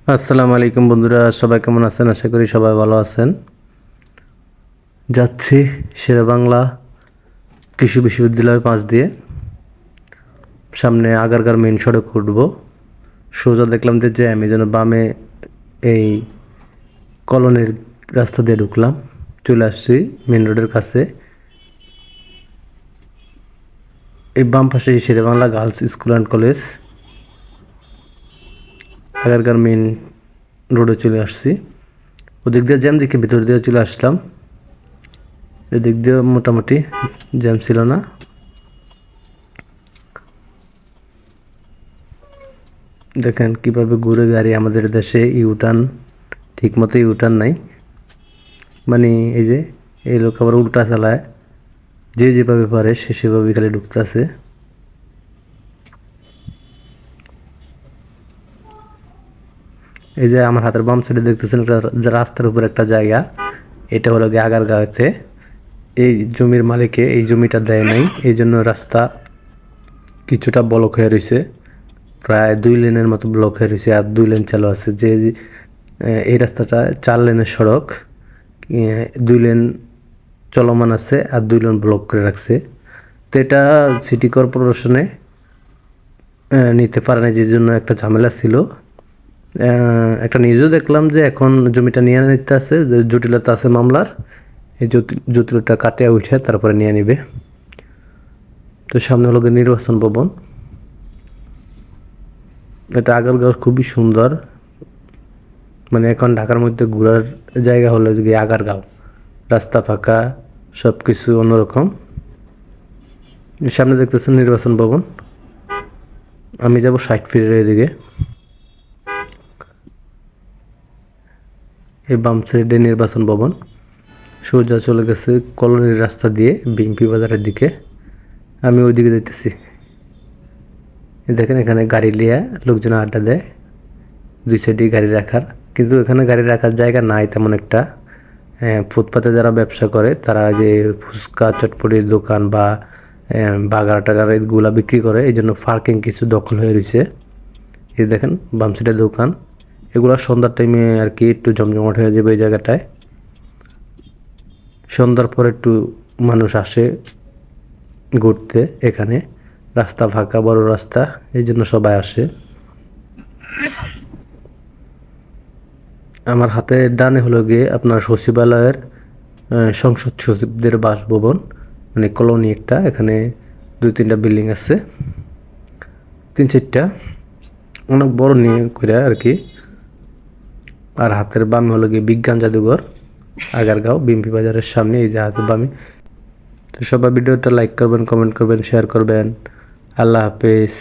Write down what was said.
আসসালামু আলাইকুম বন্ধুরা, সবাই কেমন আছেন? আশা করি সবাই ভালো আছেন। যাচ্ছি শেরেবাংলা কৃষি বিশ্ববিদ্যালয়ের পাশ দিয়ে, সামনে আগারগাঁও মেন সড়ক উঠব। সোজা দেখলাম যে আমি যেন বামে এই কলোনির রাস্তা দিয়ে ঢুকলাম, চলে আসছি মেন রোডের কাছে। এই বাম পাশে Sher-e-Bangla girls school and college. Agargaon main রোডে চলে আসছি। ওদিক দিয়ে জ্যাম দেখে ভিতর দিয়ে চলে আসলাম। এদিক দিয়ে মোটামুটি জ্যাম ছিল না। দেখেন কিভাবে ঘুরে গাড়ি। আমাদের দেশে ইউটার্ন ঠিক মতো ইউটার্ন নাই, মানে এই যে এই লোক আবার উল্টা চালায়, যে যেভাবে পারে সে সেভাবে খালি ঢুকতেছে। এই যে আমার হাতের বাম সাইডে দেখতেছেন একটা রাস্তার উপর একটা জায়গা, এটা হলো গিয়ে আগারগাঁওতে। এই জমির মালিকে এই জমিটা দেয় নাই, এই জন্য রাস্তা কিছুটা ব্লক হয়ে রয়েছে। প্রায় 2 লেনের মতো ব্লক হয়ে রয়েছে, আর 2 লেন চালু আছে। যে এই রাস্তাটা 4 লেনের সড়ক, 2 লেন চলমান আছে আর 2 লেন ব্লক করে রাখছে। তো এটা সিটি কর্পোরেশনে নিতে পারে না, যে জন্য একটা ঝামেলা ছিল। একটা নিউজও দেখলাম যে এখন জমিটা নিয়ে নিতে আছে, জটিলতা আছে মামলার। এই জটিলতা কাটিয়ে উঠে তারপরে নিয়ে নিবে। তো সামনে হলো নির্বাচন ভবন। এটা আগারগাঁও খুবই সুন্দর, মানে এখন ঢাকার মধ্যে ঘোরার জায়গা হলো গিয়ে আগারগাঁও। রাস্তা ফাঁকা, সব কিছু অন্যরকম। সামনে দেখতেছেন নির্বাচন ভবন। আমি যাব 60 ফিটের এদিকে। এই বাম সাইডে নির্বাচন ভবন। সোজা চলে গেছে কলোনির রাস্তা দিয়ে বিএমপি বাজারের দিকে। আমি ওইদিকে যাইতেছি। দেখেন এখানে গাড়ি লিয়া লোকজন আড্ডা দেয়, 2 সাইডে গাড়ি রাখার। কিন্তু এখানে গাড়ি রাখার জায়গা নাই তেমন একটা। ফুটপাতে যারা ব্যবসা করে তারা যে ফুচকা চটপটির দোকান বা বাগার টাগার এগুলা বিক্রি করে, এই জন্য পার্কিং কিছু দখল হয়ে রয়েছে। এই দেখেন বাম সাইডের দোকান। এগুলো সন্ধ্যার টাইমে আর কি একটু জমজমাট হয়ে যাবে এই জায়গাটায়। সন্ধ্যার পর একটু মানুষ আসে ঘুরতে এখানে। রাস্তা ফাঁকা, বড় রাস্তা, এই জন্য সবাই আসে। আমার হাতে ডানে হলো গিয়ে আপনার সচিবালয়ের সংসদ সচিবদের বাসভবন, মানে কলোনি একটা। এখানে 2-3টা বিল্ডিং আছে, 3-4টা, অনেক বড় নিয়ে করে আর কি। আর হাতের বামে হলো গিয়ে বিজ্ঞান জাদুঘর, আগারগাঁও বিএমপি বাজারের সামনে। এই যে হাতের বামে। তো সবাই ভিডিওটা লাইক করবেন, কমেন্ট করবেন, শেয়ার করবেন। আল্লাহ হাফেজ।